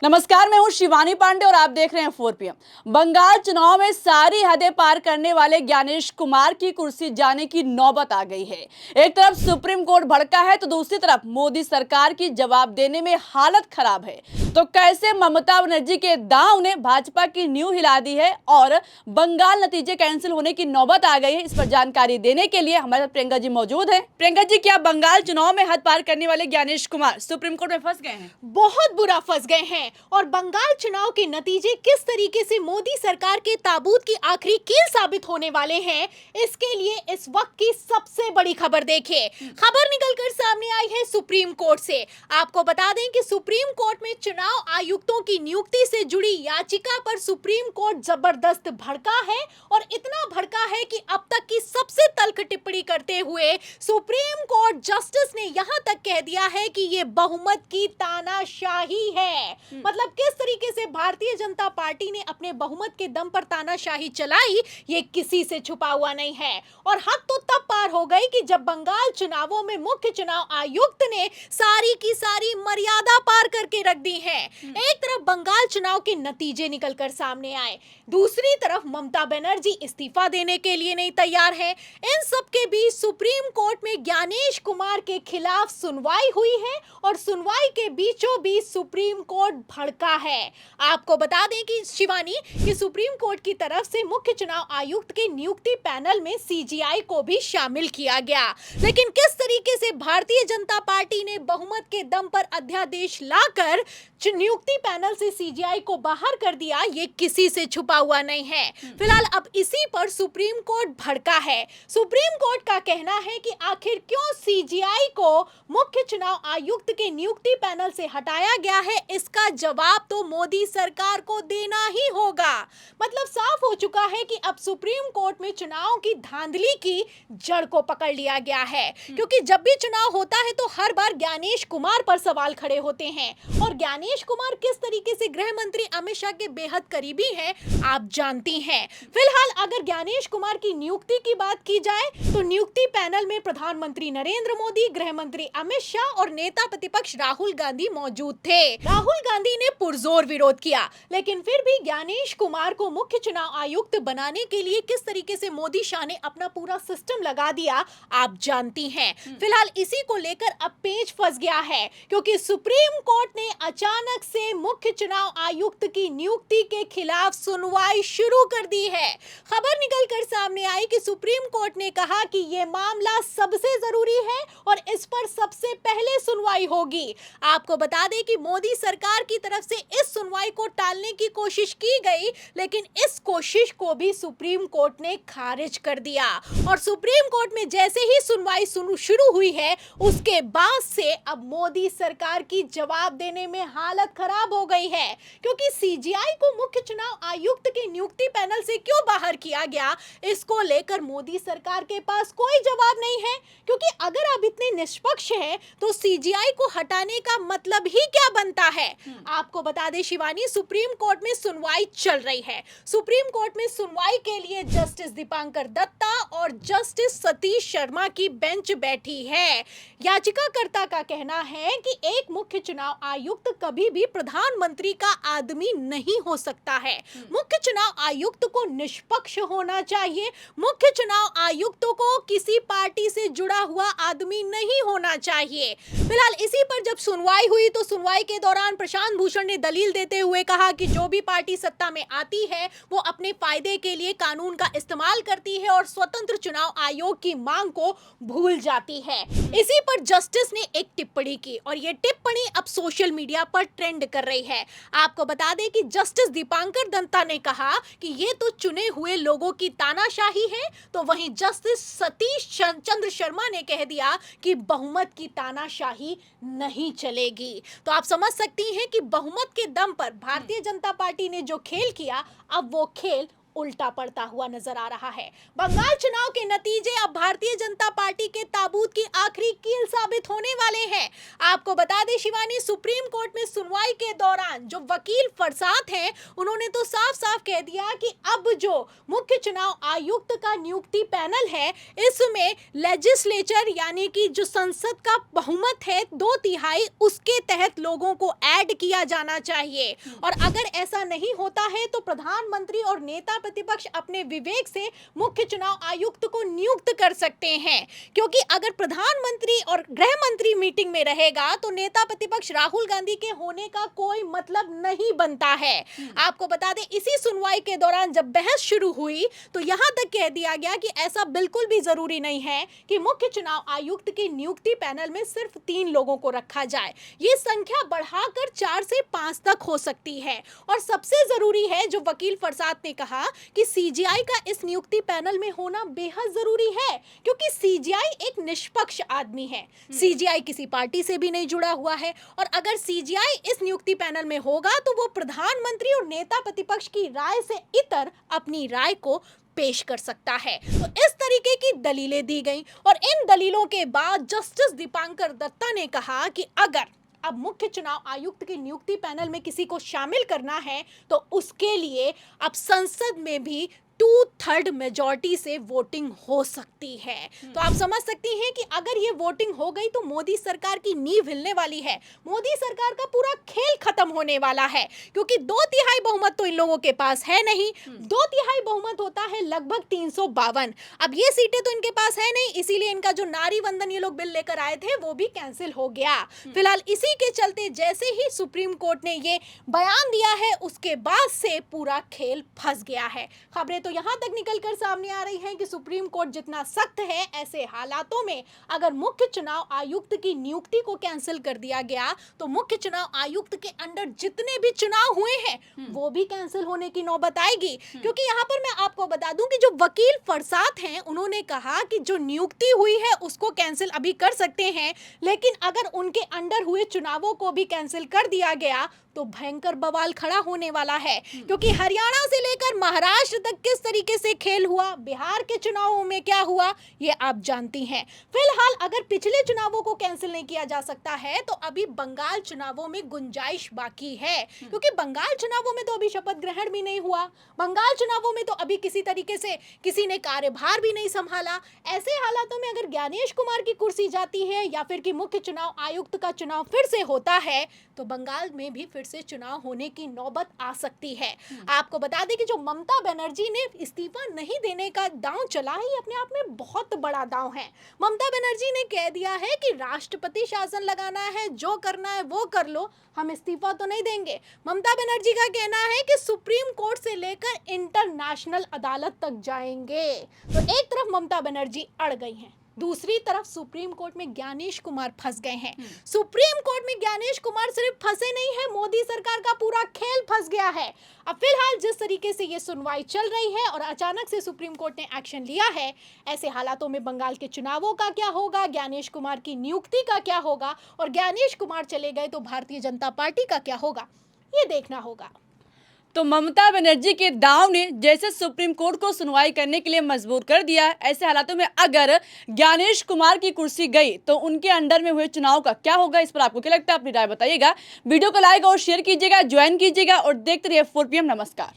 नमस्कार, मैं हूं शिवानी पांडे और आप देख रहे हैं 4PM। बंगाल चुनाव में सारी हदें पार करने वाले ज्ञानेश कुमार की कुर्सी जाने की नौबत आ गई है। एक तरफ सुप्रीम कोर्ट भड़का है तो दूसरी तरफ मोदी सरकार की जवाब देने में हालत खराब है। तो कैसे ममता बनर्जी के दांव ने भाजपा की नींव हिला दी है और बंगाल नतीजे कैंसिल होने की नौबत आ गई है, इस पर जानकारी देने के लिए हमारे साथ प्रियंका जी मौजूद है। प्रियंका जी, क्या बंगाल चुनाव में हद पार करने वाले ज्ञानेश कुमार सुप्रीम कोर्ट में फंस गए हैं? बहुत बुरा फंस गए हैं। और बंगाल चुनाव के नतीजे किस तरीके से मोदी सरकार के ताबूत की आखिरी कील साबित होने वाले हैं, इसके लिए इस वक्त की सबसे बड़ी खबर देखिए। खबर निकलकर सामने आई है सुप्रीम कोर्ट से। आपको बता दें कि सुप्रीम कोर्ट में चुनाव आयुक्तों की नियुक्ति से जुड़ी याचिका पर सुप्रीम कोर्ट जबरदस्त भड़का है और इतना भड़का है कि अब तक की सबसे तल्ख टिप्पणी करते हुए सुप्रीम कोर्ट जस्टिस ने यहां तक कह दिया है कि ये बहुमत की तानाशाही है। मतलब किस तरीके से भारतीय जनता पार्टी ने अपने बहुमत के दम पर तानाशाही चलाई, ये किसी से छुपा हुआ नहीं है। और हद तो तब पार हो गई कि जब बंगाल चुनावों में मुख्य चुनाव आयुक्त ने सारी की सारी मर्यादा पार करके रख दी है। एक तरफ बंगाल चुनाव के नतीजे निकलकर सामने आए, दूसरी तरफ ममता बनर्जी इस्तीफा देने के लिए नहीं तैयार है। इन सब के बीच सुप्रीम कोर्ट में ज्ञानेश कुमार के खिलाफ सुनवाई हुई है और सुनवाई के बीचों बीच सुप्रीम कोर्ट भड़का है। आपको बता दें कि शिवानी कि सुप्रीम कोर्ट की तरफ से मुख्य चुनाव आयुक्त के नियुक्ति पैनल में सीजीआई को भी शामिल किया गया, लेकिन किस तरीके से भारतीय जनता पार्टी ने बहुमत के दम पर अध्यादेश लाकर नियुक्ति पैनल से सीजीआई को बाहर कर दिया, ये किसी से छुपा हुआ नहीं है। फिलहाल अब इसी पर सुप्रीम कोर्ट भड़का है। सुप्रीम कोर्ट का कहना है कि आखिर क्यों सीजीआई को मुख्य चुनाव आयुक्त के नियुक्ति पैनल से हटाया गया है, इसका जवाब तो मोदी सरकार को देना ही होगा। मतलब साफ हो चुका है कि अब सुप्रीम कोर्ट में चुनाव की धांधली की जड़ को पकड़ लिया गया है, क्योंकि जब भी चुनाव होता है तो हर बार ज्ञानेश कुमार पर सवाल खड़े होते हैं। और ज्ञानेश कुमार किस तरीके से गृह मंत्री अमित शाह के बेहद करीबी हैं, आप जानती हैं। फिलहाल अगर ज्ञानेश कुमार की नियुक्ति की बात की जाए तो नियुक्ति पैनल में प्रधानमंत्री नरेंद्र मोदी, गृह मंत्री अमित शाह और नेता प्रतिपक्ष राहुल गांधी मौजूद थे। राहुल गांधी ने पुरजोर विरोध किया, लेकिन फिर भी ज्ञानेश कुमार को मुख्य चुनाव आयुक्त बनाने के लिए किस तरीके से मोदी शाह ने अपना पूरा सिस्टम लगा दिया, आप जानती हैं। फिलहाल इसी को लेकर अब पेच फंस गया है, क्योंकि सुप्रीम कोर्ट ने अचानक से मुख्य चुनाव आयुक्त की नियुक्ति के खिलाफ सुनवाई शुरू कर दी है। खबर निकलकर सामने आई कि सुप्रीम कोर्ट ने कहा कि यह मामला सबसे जरूरी है और इस पर सबसे पहले सुनवाई होगी। आपको बता दें कि मोदी सरकार की तरफ से इस सुनवाई को टालने की कोशिश की गई, लेकिन इस कोशिश को भी सुप्रीम कोर्ट ने खारिज कर दिया। और सुप्रीम कोर्ट में जैसे ही सुनवाई शुरू हुई है, उसके बाद से अब मोदी सरकार की जवाब देने में हालत खराब हो गई है, क्योंकि सीजीआई को मुख्य चुनाव आयुक्त के नियुक्ति पैनल से क्यों बाहर किया गया, इसको लेकर मोदी सरकार के पास कोई जवाब नहीं है। क्योंकि अगर आप इतने निष्पक्ष हैं तो सीजीआई को हटाने का मतलब ही क्या बनता है। आपको बता दें शिवानी, सुप्रीम कोर्ट में सुनवाई चल रही है। सुप्रीम कोर्ट में सुनवाई के लिए जस्टिस दीपांकर दत्ता और जस्टिस सतीश शर्मा की बेंच बैठी है। याचिकाकर्ता का कहना है कि एक मुख्य चुनाव आयुक्त कभी भी प्रधानमंत्री का आदमी नहीं हो सकता है। मुख्य चुनाव आयुक्त को निष्पक्ष होना चाहिए। मुख्य चुनाव आयुक्त को किसी पार्टी से जुड़ा हुआ आदमी नहीं होना चाहिए। फिलहाल इसी पर जब सुनवाई हुई तो सुनवाई के दौरान प्रशांत भूषण ने दलील देते हुए कहा कि जो भी पार्टी सत्ता में आती है वो अपने फायदे के लिए कानून का इस्तेमाल करती है और स्वतंत्र चुनाव आयोग की मांग को भूल जाती है। इसी पर जस्टिस ने एक टिप्पणी की और ये टिप्पणी अब सोशल मीडिया पर ट्रेंड कर रही है। आपको बता दें कि जस्टिस दीपांकर दत्ता ने कहा कि ये तो चुने हुए लोगों की तानाशाही है, तो वहीं जस्टिस सतीश चंद्र शर्मा ने कह दिया कि बहुमत की तानाशाही नहीं चलेगी। तो आप समझ सकती हैं कि बहुमत के दम पर भारतीय जनता पार्टी ने जो खेल किया, अब वो खेल उल्टा पड़ता हुआ नजर आ रहा है। बंगाल चुनाव के नतीजे अब भारतीय जनता पार्टी के ताबूत की आखिरी कील साबित होने वाले हैं। आपको बता दें शिवानी, सुप्रीम कोर्ट में सुनवाई के दौरान जो वकील फरसात हैं, उन्होंने तो साफ साफ कह दिया कि अब जो मुख्य चुनाव आयुक्त का नियुक्ति पैनल है, इसमें लेजिस्लेचर यानी कि जो संसद का बहुमत है 2/3, उसके तहत लोगों को ऐड किया जाना चाहिए। और अगर ऐसा नहीं होता है तो प्रधानमंत्री और नेता प्रतिपक्ष अपने विवेक से मुख्य चुनाव आयुक्त को नियुक्त कर सकते हैं, क्योंकि अगर प्रधानमंत्री और गृह मंत्री मीटिंग में रहेगा तो नेता प्रतिपक्ष राहुल गांधी के होने का कोई मतलब नहीं बनता है। आपको बता दें, इसी सुनवाई के दौरान जब बहस शुरू हुई तो यहां तक कह दिया गया कि ऐसा बिल्कुल भी जरूरी नहीं है कि मुख्य चुनाव आयुक्त की नियुक्ति पैनल में सिर्फ 3 लोगों को रखा जाए। ये संख्या बढ़ाकर 4 से 5 तक हो सकती है। और सबसे जरूरी है, जो वकील फरसात ने कहा कि सीजीआई का इस नियुक्ति पैनल में होना बेहद जरूरी है, क्योंकि सीजीआई एक निष्पक्ष आदमी है। सीजीआई किसी पार्टी से भी नहीं जुड़ा हुआ है, और अगर सीजीआई इस नियुक्ति पैनल में होगा तो वो प्रधानमंत्री और नेता प्रतिपक्ष की राय से इतर अपनी राय को पेश कर सकता है। तो इस तरीके की दलीलें दी गई, और इन दलीलों के बाद जस्टिस दीपांकर दत्ता ने कहा कि अगर अब मुख्य चुनाव आयुक्त की नियुक्ति पैनल में किसी को शामिल करना है तो उसके लिए अब संसद में भी 2/3 मेजॉरिटी से वोटिंग हो सकती है। तो आप समझ सकती हैं कि अगर ये वोटिंग हो गई तो मोदी सरकार की नींव हिलने वाली है। मोदी सरकार का पूरा खेल खत्म होने वाला है, क्योंकि 2/3 बहुमत तो इन लोगों के पास है नहीं। 2/3 बहुमत होता है लगभग 352। अब ये सीटें तो इनके पास है नहीं, इसीलिए इनका जो नारी वंदन ये लोग बिल लेकर आए थे वो भी कैंसिल हो गया। फिलहाल इसी के चलते जैसे ही सुप्रीम कोर्ट ने ये बयान दिया है, उसके बाद से पूरा खेल फंस गया है। खबरें तो यहां तक निकलकर सामने आ रही हैं कि सुप्रीम कोर्ट जितना सख्त है, ऐसे हालातों में अगर मुख्य चुनाव आयुक्त की नियुक्ति को कैंसिल कर दिया गया तो मुख्य चुनाव आयुक्त के अंडर जितने भी चुनाव हुए हैं वो भी कैंसिल होने की नौबत आएगी। क्योंकि यहां पर मैं आपको बता दूं कि जो वकील फरसात हैं, उन्होंने कहा कि जो नियुक्ति हुई है उसको कैंसिल अभी कर सकते हैं, लेकिन अगर उनके अंडर हुए चुनावों को भी कैंसिल कर दिया गया तो भयंकर बवाल खड़ा होने वाला है। क्योंकि हरियाणा से लेकर महाराष्ट्र तक किस तरीके से खेल हुआ, बिहार के चुनावों में क्या हुआ, ये आप जानती हैं। फिलहाल अगर पिछले चुनावों को कैंसिल नहीं किया जा सकता है तो अभी बंगाल चुनावों में गुंजाइश बाकी है, क्योंकि बंगाल चुनावों में तो अभी शपथ ग्रहण भी नहीं हुआ। बंगाल चुनावों में तो अभी किसी तरीके से किसी ने कार्यभार भी नहीं संभाला। ऐसे हालातों में अगर ज्ञानेश कुमार की कुर्सी जाती है या फिर कि मुख्य चुनाव आयुक्त का चुनाव फिर से होता है तो बंगाल में भी फिर से चुनाव होने की नौबत आ सकती है। आपको बता दें कि जो ममता बनर्जी ने इस्तीफा नहीं देने का दांव चला है, ये अपने आप में बहुत बड़ा दांव है। ममता बनर्जी ने कह दिया है कि राष्ट्रपति शासन लगाना है, जो करना है वो कर लो, हम इस्तीफा तो नहीं देंगे। ममता बनर्जी का कहना है कि सुप्रीम कोर्ट से लेकर इंटरनेशनल अदालत तक जाएंगे। तो एक तरफ ममता बनर्जी अड़ गई हैं, दूसरी तरफ सुप्रीम कोर्ट में ज्ञानेश कुमार फंस गए हैं। सुप्रीम कोर्ट में ज्ञानेश कुमार सिर्फ फंसे नहीं है, मोदी सरकार का पूरा खेल फंस गया है। अब फिलहाल जिस तरीके से ये सुनवाई चल रही है और अचानक से सुप्रीम कोर्ट ने एक्शन लिया है, ऐसे हालातों में बंगाल के चुनावों का क्या होगा, ज्ञानेश कुमार की नियुक्ति का क्या होगा, और ज्ञानेश कुमार चले गए तो भारतीय जनता पार्टी का क्या होगा, ये देखना होगा। तो ममता बनर्जी के दांव ने जैसे सुप्रीम कोर्ट को सुनवाई करने के लिए मजबूर कर दिया, ऐसे हालातों में अगर ज्ञानेश कुमार की कुर्सी गई तो उनके अंडर में हुए चुनाव का क्या होगा, इस पर आपको क्या लगता है, अपनी राय बताइएगा। वीडियो को लाइक और शेयर कीजिएगा, ज्वाइन कीजिएगा और देखते रहिए 4 PM। नमस्कार।